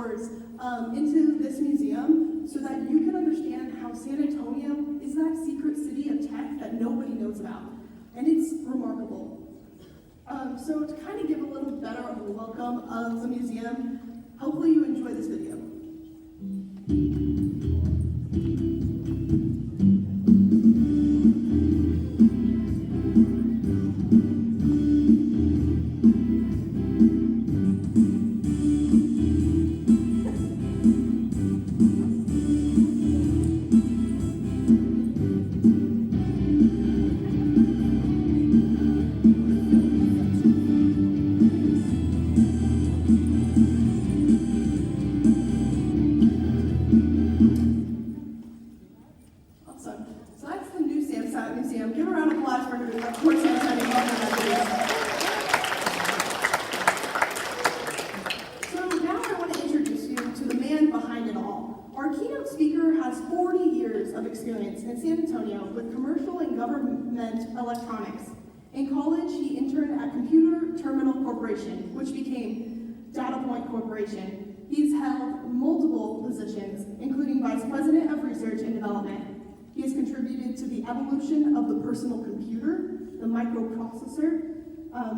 tours into this museum so that you can understand how San Antonio is that secret city of tech that nobody knows about. And it's remarkable. So to kind of give a little better of a welcome of the museum, hopefully you enjoy this video. Give a round of applause for Port San Antonio. So now I want to introduce you to the man behind it all. Our keynote speaker has 40 years of experience in San Antonio with commercial and government electronics. In college, he interned at Computer Terminal Corporation, which became DataPoint Corporation. He's held multiple positions, including Vice President of Research and Development. He has contributed to the evolution of the personal computer, the microprocessor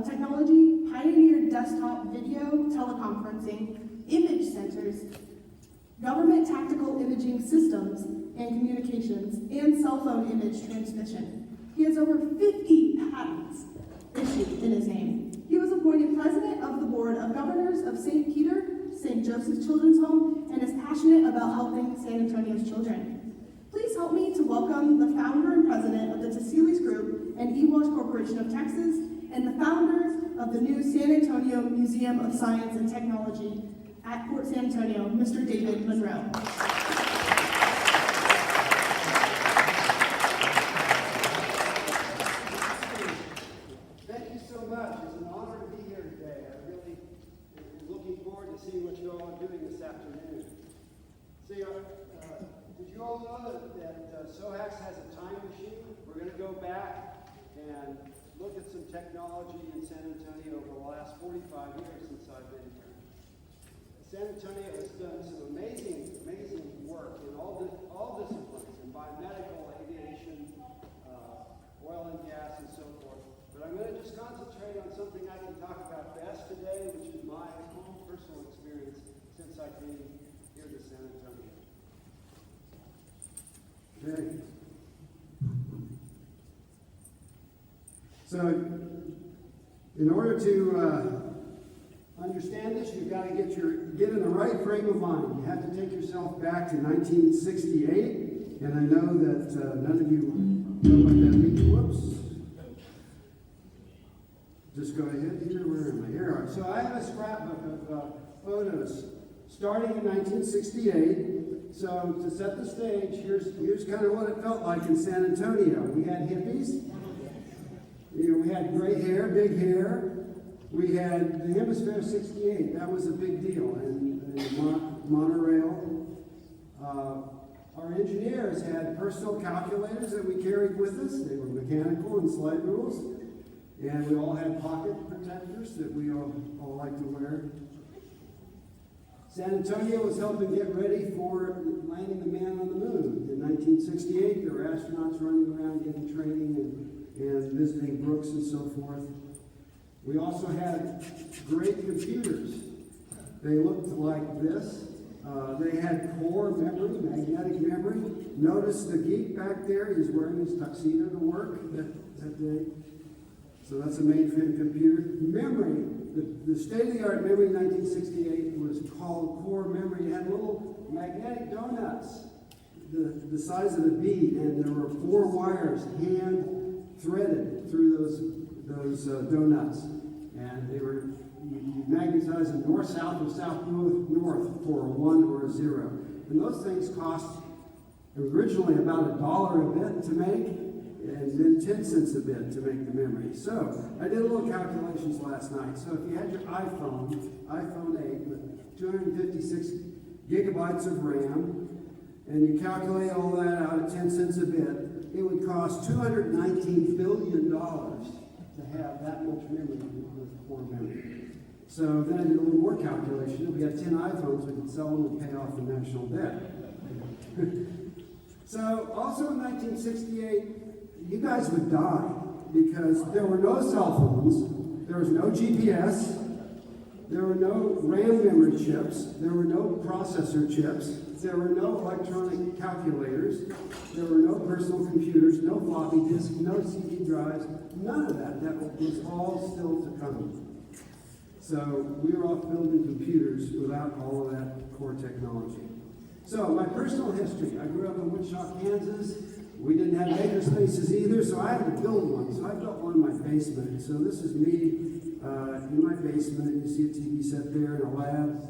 technology, pioneered desktop video teleconferencing, image sensors, government tactical imaging systems and communications, and cell phone image transmission. He has over 50 patents issued in his name. He was appointed president of the board of governors of St. Peter, St. Joseph's Children's Home, and is passionate about helping San Antonio's children. Please help me to welcome the founder and president of the Tassilis Group and eWash Corporation of Texas, and the founder of the new San Antonio Museum of Science and Technology at Port San Antonio, Mr. David Monroe. Thank you so much. It's an honor to be here today. I really am looking forward to seeing what you all are doing this afternoon. See, did you all know that SOHAX has a time machine? We're going to go back and look at some technology in San Antonio over the last 45 years since I've been here. San Antonio has done some amazing work in all disciplines, in biomedical, aviation, oil and gas, and so forth. But I'm going to just concentrate on something I can talk about best today, which is my own personal experience since I came here to San Antonio. Okay. So, in order to understand this, you've got to get in the right frame of mind. You have to take yourself back to 1968, and I know that none of you know what that means. Whoops. Just go ahead here. Where am I? Here. So I have a scrapbook of photos starting in 1968. So to set the stage, here's kind of what it felt like in San Antonio. We had hippies. We had gray hair, big hair. We had the Hemisphere 68. That was a big deal. And monorail. Our engineers had personal calculators that we carried with us. They were mechanical and slide rules. And we all had pocket protectors that we all like to wear. San Antonio was helping get ready for landing the man on the moon. In 1968, there were astronauts running around getting training and visiting Brooks and so forth. We also had great computers. They looked like this. They had core memory, magnetic memory. Notice the geek back there, he's wearing his tuxedo to work that day. So that's a mainframe computer. Memory, the state-of-the-art memory in 1968 was called core memory. It had little magnetic donuts the size of a bead, and there were 4 wires hand-threaded through those donuts. And they were, you magnetize them north-south or south-north for a 1 or a 0. And those things cost originally about $1 a bit to make, and then 10 cents a bit to make the memory. So I did a little calculations last night. So if you had your iPhone 8 with 256 gigabytes of RAM, and you calculate all that out at 10 cents a bit, it would cost $219 billion to have that much memory with core memory. So then I did a little more calculation. If we had 10 iPhones, we could sell them and pay off the national debt. So also in 1968, you guys would die because there were no cell phones, there was no GPS, there were no RAM memory chips, there were no processor chips, there were no electronic calculators, there were no personal computers, no floppy disks, no CD drives, none of that. That was all still to come. So we were off building computers without all of that core technology. So my personal history, I grew up in Wichita, Kansas. We didn't have maker spaces either, so I had to build one. So I built one in my basement. So this is me in my basement. You see a TV set there in a lab.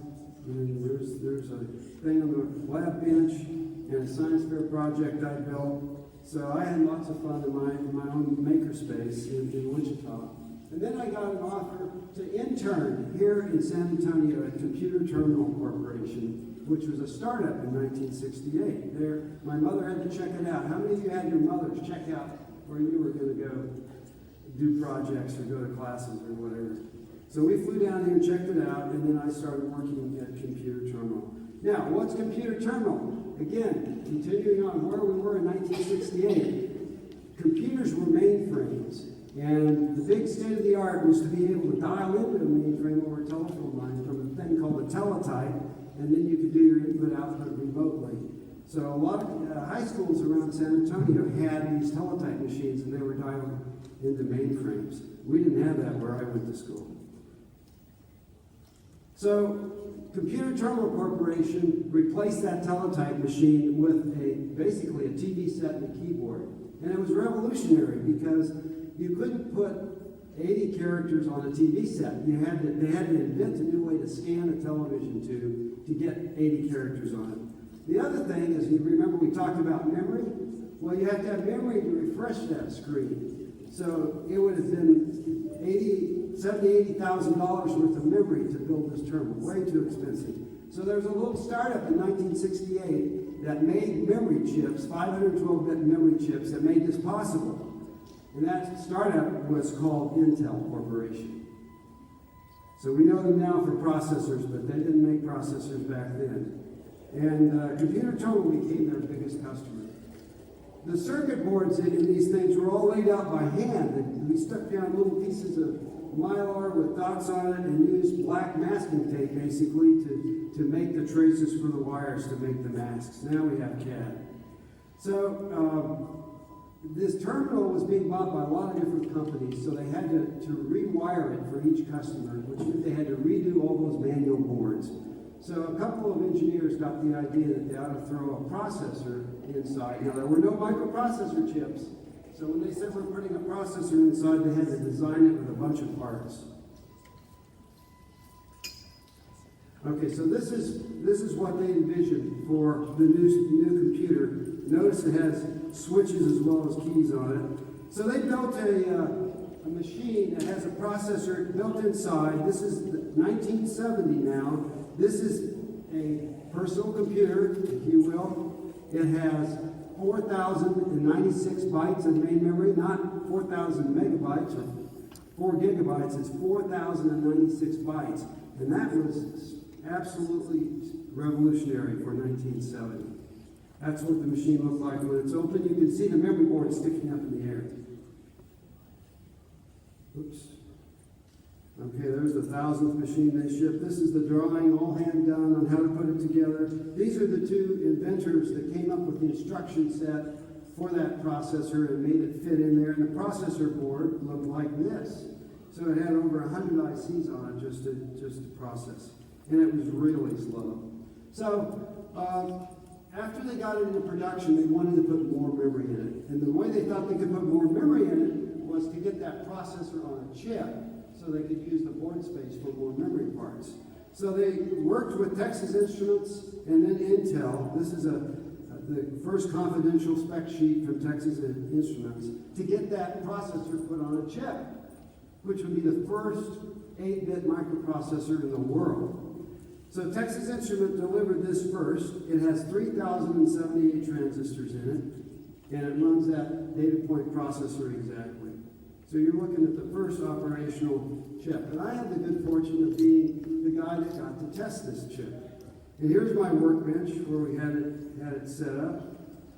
And there's a thing on the lab bench and a science fair project I built. So I had lots of fun in my own maker space in Wichita. And then I got an offer to intern here in San Antonio at Computer Terminal Corporation, which was a startup in 1968. My mother had to check it out. How many of you had your mothers check out where you were going to go do projects or go to classes or whatever? So we flew down here and checked it out, and then I started working at Computer Terminal. Now, what's Computer Terminal? Again, continuing on where we were in 1968, computers were mainframes. And the big state-of-the-art was to be able to dial into a mainframe over a telephone line from a thing called a teletype, and then you could do your input-output remotely. So a lot of high schools around San Antonio had these teletype machines, and they were dialed into mainframes. We didn't have that where I went to school. So Computer Terminal Corporation replaced that teletype machine with basically a TV set and a keyboard. And it was revolutionary because you couldn't put 80 characters on a TV set. They had to invent a new way to scan a television tube to get 80 characters on it. The other thing is, you remember we talked about memory? Well, you have to have memory to refresh that screen. So it would have been $80,000 worth of memory to build this terminal. Way too expensive. So there was a little startup in 1968 that made memory chips, 512-bit memory chips, that made this possible. And that startup was called Intel Corporation. So we know them now for processors, but they didn't make processors back then. And Computer Terminal became their biggest customer. The circuit boards in these things were all laid out by hand. And we stuck down little pieces of mylar with dots on it and used black masking tape, basically, to make the traces for the wires to make the masks. Now we have CAD. So this terminal was being bought by a lot of different companies, so they had to rewire it for each customer, which meant they had to redo all those manual boards. So a couple of engineers got the idea that they ought to throw a processor inside. Now, there were no microprocessor chips, so when they said we're putting a processor inside, they had to design it with a bunch of parts. Okay, so this is what they envisioned for the new computer. Notice it has switches as well as keys on it. So they built a machine that has a processor built inside. This is 1970 now. This is a personal computer, if you will. It has 4,096 bytes of main memory, not 4,000 megabytes or 4 gigabytes. It's 4,096 bytes. And that was absolutely revolutionary for 1970. That's what the machine looked like when it's open. You can see the memory board sticking up in the air. Oops. Okay, there's the 1,000th machine they shipped. This is the drawing, all hand done on how to put it together. These are the two inventors that came up with the instruction set for that processor and made it fit in there. And the processor board looked like this. So it had over 100 ICs on it just to process. And it was really slow. So after they got it into production, they wanted to put more memory in it. And the way they thought they could put more memory in it was to get that processor on a chip so they could use the board space for more memory parts. So they worked with Texas Instruments and then Intel. This is the first confidential spec sheet from Texas Instruments to get that processor put on a chip, which would be the first 8-bit microprocessor in the world. So Texas Instruments delivered this first. It has 3,078 transistors in it, and it runs that data point processor exactly. So you're looking at the first operational chip. And I had the good fortune of being the guy that got to test this chip. And here's my workbench where we had it set up.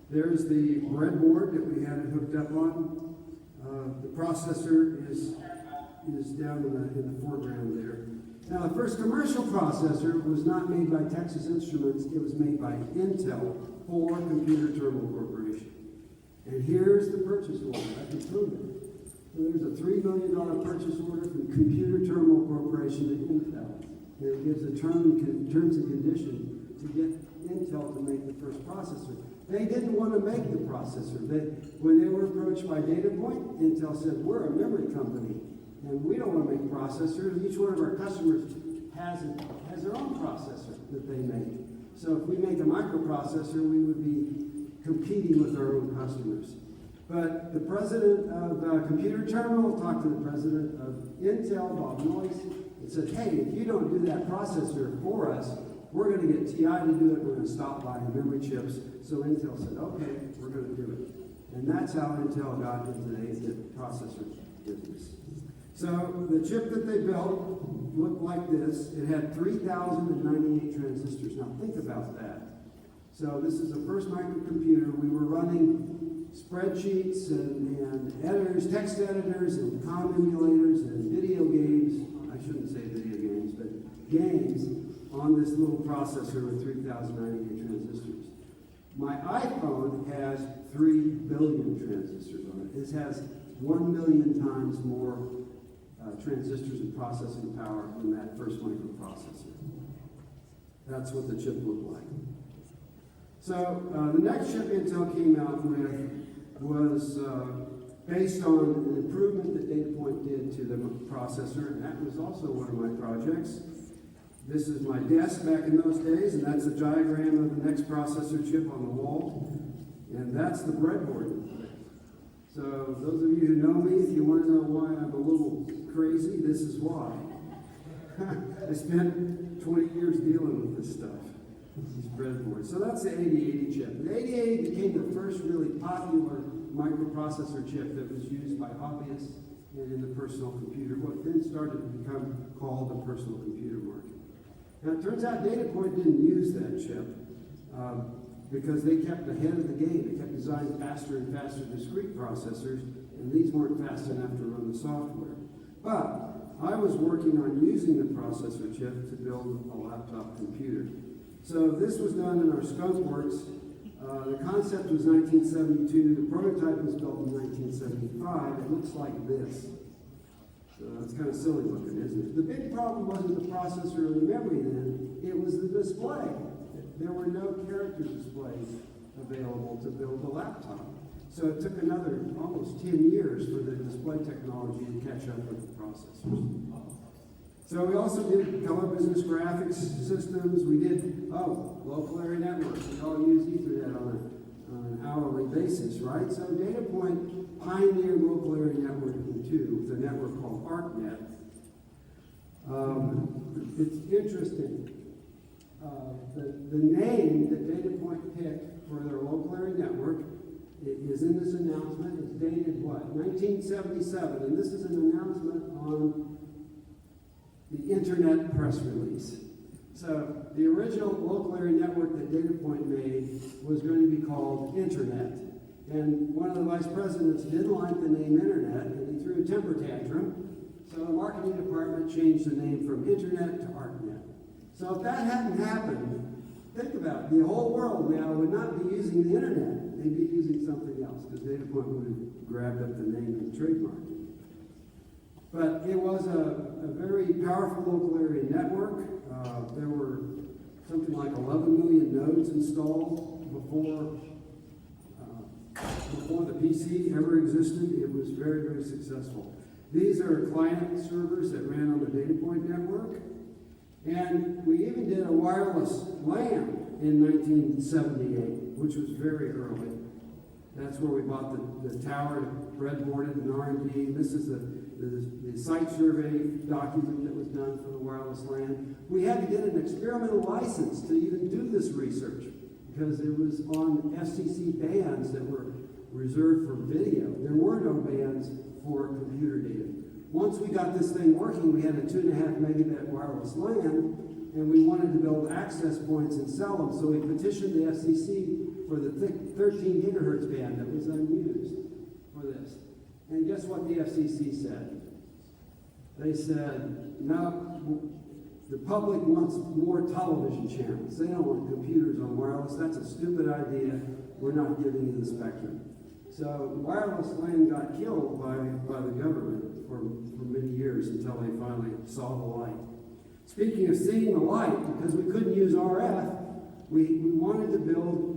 There's the breadboard that we had it hooked up on. The processor is down in the foreground there. Now, the first commercial processor was not made by Texas Instruments. It was made by Intel for Computer Terminal Corporation. And here's the purchase order. I can prove it. So there's a $3 million purchase order from Computer Terminal Corporation to Intel. And it gives the terms and conditions to get Intel to make the first processor. They didn't want to make the processor. When they were approached by DataPoint, Intel said, we're a memory company, and we don't want to make processors. Each one of our customers has their own processor that they make. So if we make a microprocessor, we would be competing with our own customers. But the president of Computer Terminal talked to the president of Intel, Bob Noyce, and said, hey, if you don't do that processor for us, we're going to get TI to do it. We're going to stop buying memory chips. So Intel said, okay, we're going to do it. And that's how Intel got into the 8-bit processor business. So the chip that they built looked like this. It had 3,098 transistors. Now think about that. So this is the first microcomputer. We were running spreadsheets and editors, text editors, and COM emulators, and video games. I shouldn't say video games, but games on this little processor with 3,098 transistors. My iPhone has 3 billion transistors on it. It has 1 million times more transistors and processing power than that first microprocessor. That's what the chip looked like. So the next chip Intel came out with was based on an improvement that DataPoint did to the processor, and that was also one of my projects. This is my desk back in those days, and that's a diagram of the next processor chip on the wall, and that's the breadboard. So those of you who know me, if you want to know why I'm a little crazy, this is why. I spent 20 years dealing with this stuff, these breadboards. So that's the 8080 chip. The 8080 became the first really popular microprocessor chip that was used by hobbyists and in the personal computer, what then started to become called the personal computer market. Now, it turns out DataPoint didn't use that chip because they kept ahead of the game. They kept designing faster and faster discrete processors, and these weren't fast enough to run the software. But I was working on using the processor chip to build a laptop computer. So this was done in our Skunk Works. The concept was 1972. The prototype was built in 1975. It looks like this. So it's kind of silly looking, isn't it? The big problem wasn't the processor or the memory then. It was the display. There were no character displays available to build a laptop. So it took another almost 10 years for the display technology to catch up with the processors. So we also did color business graphics systems. We did, local area networks. We all use Ethernet on an hourly basis, right? So DataPoint pioneered local area networking too, with a network called ArcNet. It's interesting. The name that DataPoint picked for their local area network is in this announcement. It's dated what? 1977, and this is an announcement on the Internet press release. So the original local area network that DataPoint made was going to be called Internet. And one of the vice presidents didn't like the name Internet, and he threw a temper tantrum. So the marketing department changed the name from Internet to ArcNet. So if that hadn't happened, think about it. The whole world now would not be using the Internet. They'd be using something else, because DataPoint would have grabbed up the name and trademarked it. But it was a very powerful local area network. There were something like 11 million nodes installed before the PC ever existed. It was very, very successful. These are client servers that ran on the DataPoint network. And we even did a wireless LAN in 1978, which was very early. That's where we bought the tower, breadboarded and R&D. This is the site survey document that was done for the wireless LAN. We had to get an experimental license to even do this research because it was on FCC bands that were reserved for video. There were no bands for computer data. Once we got this thing working, we had a 2.5 megabit wireless LAN, and we wanted to build access points and sell them, so we petitioned the FCC for the 13 gigahertz band that was unused for this. And guess what the FCC said? They said, no, the public wants more television channels. They don't want computers on wireless. That's a stupid idea. We're not giving you the spectrum. So wireless LAN got killed by the government for many years until they finally saw the light. Speaking of seeing the light, because we couldn't use RF, we wanted to build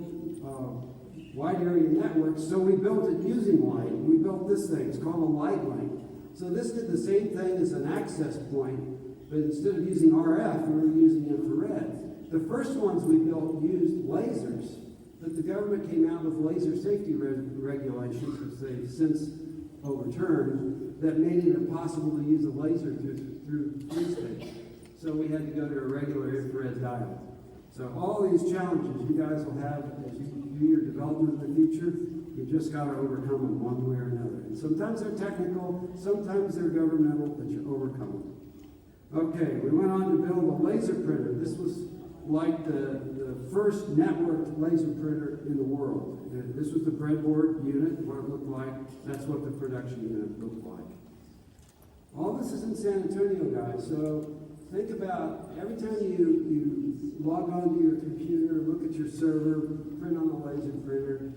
wide area networks, so we built it using light. We built this thing. It's called a light link. So this did the same thing as an access point, but instead of using RF, we were using infrared. The first ones we built used lasers, but the government came out with laser safety regulations, which they've since overturned, that made it impossible to use a laser through free space. So we had to go to a regular infrared diode. So all these challenges you guys will have as you do your development in the future, you just got to overcome them one way or another. And sometimes they're technical, sometimes they're governmental, but you overcome them. Okay, we went on to build a laser printer. This was like the first networked laser printer in the world. This was the breadboard unit, what it looked like. That's what the production unit looked like. All this is in San Antonio, guys. So think about every time you log onto your computer, look at your server, print on the laser printer,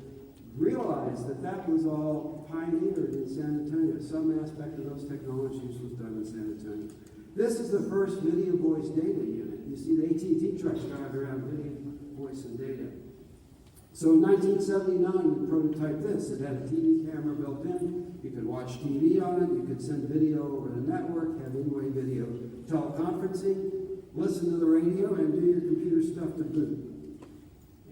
realize that was all pioneered in San Antonio. Some aspect of those technologies was done in San Antonio. This is the first video voice data unit. You see the AT&T trucks drive around video voice and data. So in 1979, we prototyped this. It had a TV camera built in. You could watch TV on it. You could send video over the network, have in-way video teleconferencing, listen to the radio, and do your computer stuff to boot.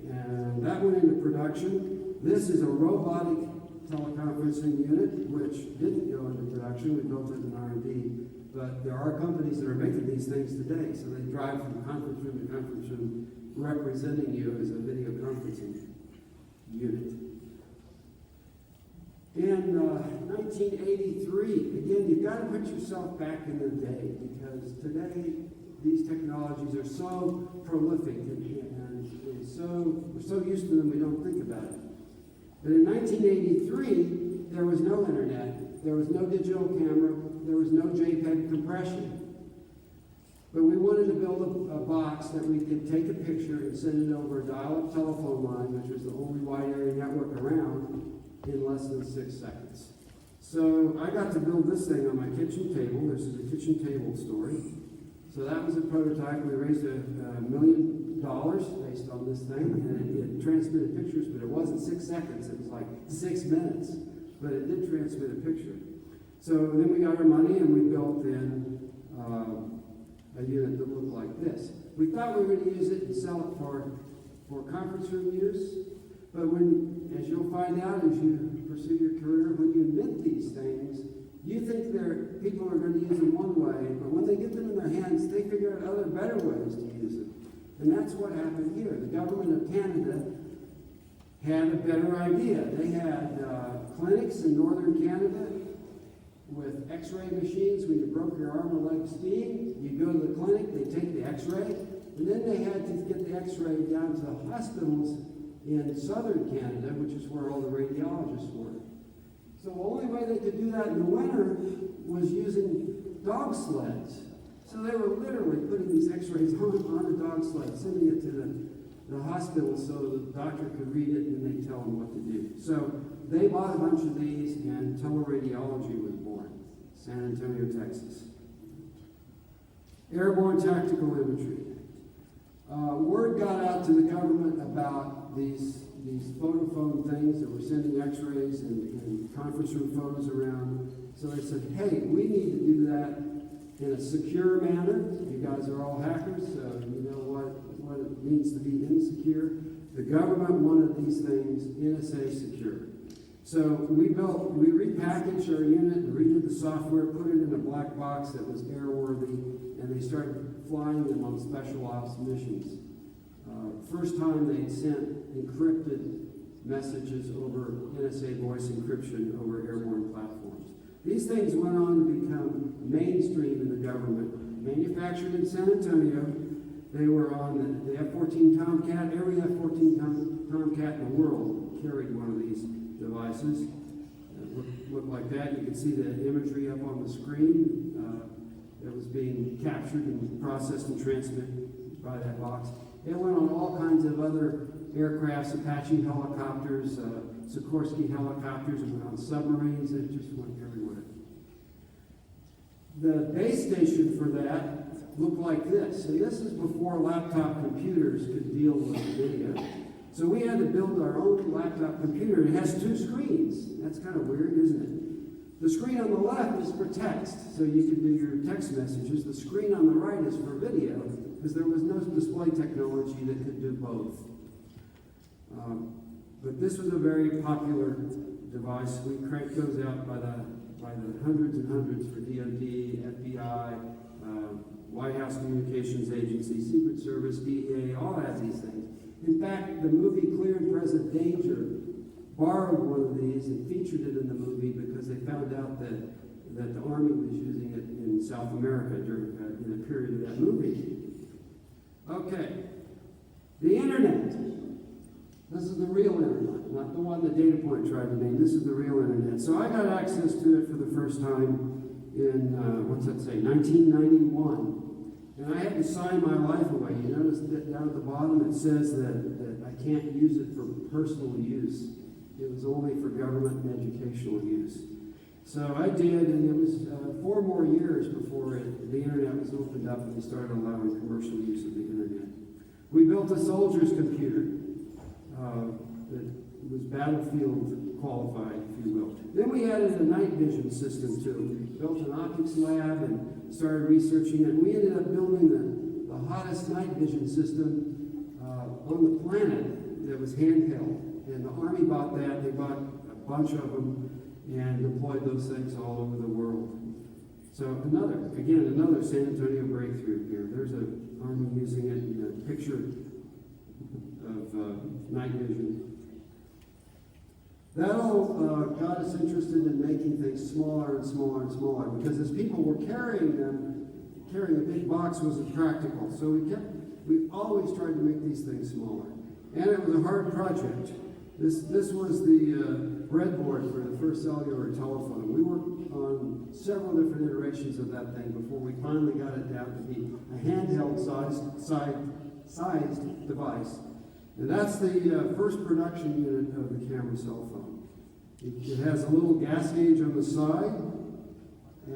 And that went into production. This is a robotic teleconferencing unit, which didn't go into production. We built it in R&D. But there are companies that are making these things today. So they drive from conference room to conference room, representing you as a video conferencing unit. In 1983, again, you've got to put yourself back in the day, because today these technologies are so prolific and we're so used to them we don't think about it. But in 1983, there was no internet, there was no digital camera, there was no JPEG compression. But we wanted to build a box that we could take a picture and send it over a dial-up telephone line, which was the only wide area network around, in less than 6 seconds. So I got to build this thing on my kitchen table. This is a kitchen table story. So that was a prototype. We raised $1 million based on this thing, and it transmitted pictures, but it wasn't 6 seconds. It was like 6 minutes, but it did transmit a picture. So then we got our money, and we built in a unit that looked like this. We thought we were going to use it and sell it for conference room use, but as you'll find out as you pursue your career, when you invent these things, you think people are going to use them one way, but when they get them in their hands, they figure out other better ways to use it. And that's what happened here. The government of Canada had a better idea. They had clinics in northern Canada with x-ray machines. When you broke your arm or leg skiing, you go to the clinic, they take the x-ray, and then they had to get the x-ray down to the hospitals in southern Canada, which is where all the radiologists were. So the only way they could do that in the winter was using dog sleds. So they were literally putting these x-rays on a dog sled, sending it to the hospital so the doctor could read it and they'd tell them what to do. So they bought a bunch of these, and teleradiology was born, San Antonio, Texas. Airborne tactical imagery. Word got out to the government about these photophone things that were sending x-rays and conference room photos around. So they said, hey, we need to do that in a secure manner. You guys are all hackers, so you know what it means to be insecure. The government wanted these things NSA secure. So we repackaged our unit and redid the software, put it in a black box that was airworthy, and they started flying them on special ops missions. First time they sent encrypted messages over NSA voice encryption over airborne platforms. These things went on to become mainstream in the government. Manufactured in San Antonio, they were on the F-14 Tomcat. Every F-14 Tomcat in the world carried one of these devices. Looked like that. You can see the imagery up on the screen that was being captured and processed and transmitted by that box. It went on all kinds of other aircrafts, Apache helicopters, Sikorsky helicopters. It went on submarines. It just went everywhere. The base station for that looked like this. And this is before laptop computers could deal with video. So we had to build our own laptop computer. It has two screens. That's kind of weird, isn't it? The screen on the left is for text, so you can do your text messages. The screen on the right is for video, because there was no display technology that could do both. But this was a very popular device. We cranked those out by the hundreds and hundreds for DoD, FBI, White House Communications Agency, Secret Service, DEA, all had these things. In fact, the movie Clear and Present Danger borrowed one of these and featured it in the movie because they found out that the Army was using it in South America during in a period of that movie. Okay, the internet. This is the real internet, not the one that Data Point tried to name. This is the real internet. So I got access to it for the first time in, 1991. And I had to sign my life away. You notice that down at the bottom it says that I can't use it for personal use. It was only for government and educational use. So I did, and it was 4 more years before the internet was opened up and we started allowing commercial use of the internet. We built a soldier's computer that was battlefield qualified, if you will. Then we added a night vision system to it. We built an optics lab and started researching it. We ended up building the hottest night vision system on the planet that was handheld. And the Army bought that. They bought a bunch of them and deployed those things all over the world. So another San Antonio breakthrough here. There's an Army using it in a picture of night vision. That all got us interested in making things smaller and smaller and smaller, because as people were carrying them, carrying a big box was impractical. So we always tried to make these things smaller. And it was a hard project. This was the breadboard for the first cellular telephone. We worked on several different iterations of that thing before we finally got it down to be a handheld sized device. And that's the first production unit of the camera cell phone. It has a little gas gauge on the side.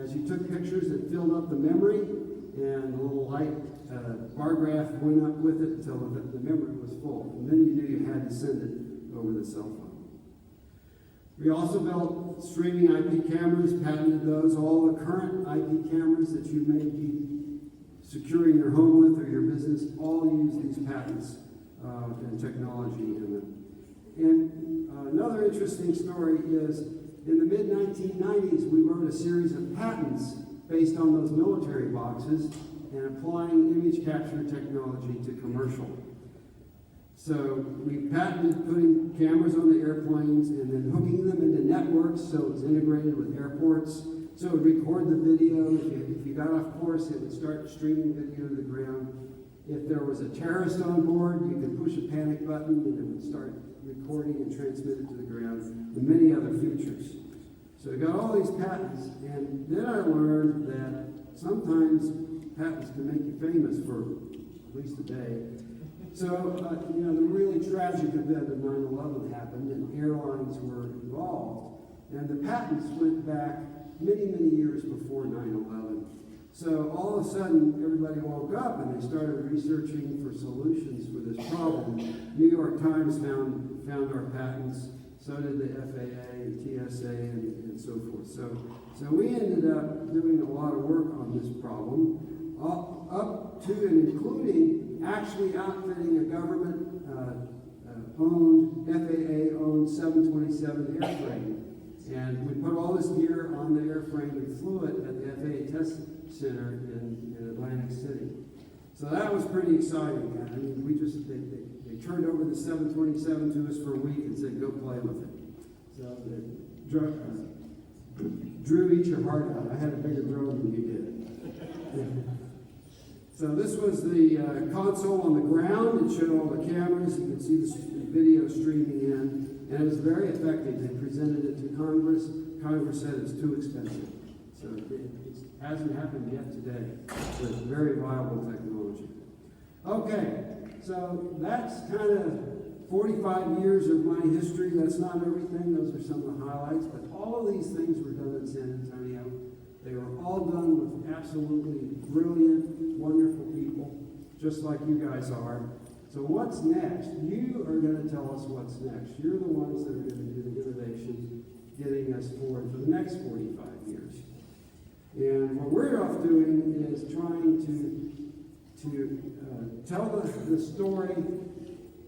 As you took pictures, it filled up the memory, and a little light bar graph went up with it until the memory was full. And then you knew you had to send it over the cell phone. We also built streaming IP cameras, patented those. All the current IP cameras that you may be securing your home with or your business all use these patents and technology in them. And another interesting story is in the mid-1990s, we wrote a series of patents based on those military boxes and applying image capture technology to commercial. So we patented putting cameras on the airplanes and then hooking them into networks so it was integrated with airports. So it would record the video. If you got off course, it would start streaming video to the ground. If there was a terrorist on board, you could push a panic button and it would start recording and transmit it to the ground, and many other features. So I got all these patents, and then I learned that sometimes patents can make you famous for at least a day. So, the really tragic event of 9/11 happened, and airlines were involved. And the patents went back many, many years before 9/11. So all of a sudden, everybody woke up and they started researching for solutions for this problem. New York Times found our patents, so did the FAA and TSA and so forth. So we ended up doing a lot of work on this problem, up to and including actually outfitting a government FAA-owned 727 airframe. And we put all this gear on the airframe and flew it at the FAA Test Center in Atlantic City. So that was pretty exciting. I mean, they turned over the 727 to us for a week and said, go play with it. So the Drew, eat your heart out. I had a bigger drone than you did. So this was the console on the ground. It showed all the cameras. You can see the video streaming in. And it was very effective. They presented it to Congress. Congress said it's too expensive. So it hasn't happened yet today. But it's very viable technology. Okay, so that's kind of 45 years of my history. That's not everything. Those are some of the highlights. But all of these things were done in San Antonio. They were all done with absolutely brilliant, wonderful people, just like you guys are. So what's next? You are going to tell us what's next. You're the ones that are going to do the innovation, getting us forward for the next 45 years. And what we're off doing is trying to tell the story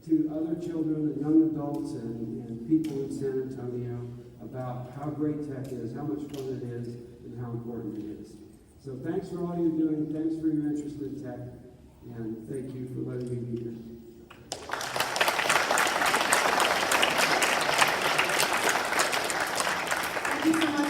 to other children and young adults and people in San Antonio about how great tech is, how much fun it is, and how important it is. So thanks for all you're doing. Thanks for your interest in tech. And thank you for letting me be here. Thank you so much.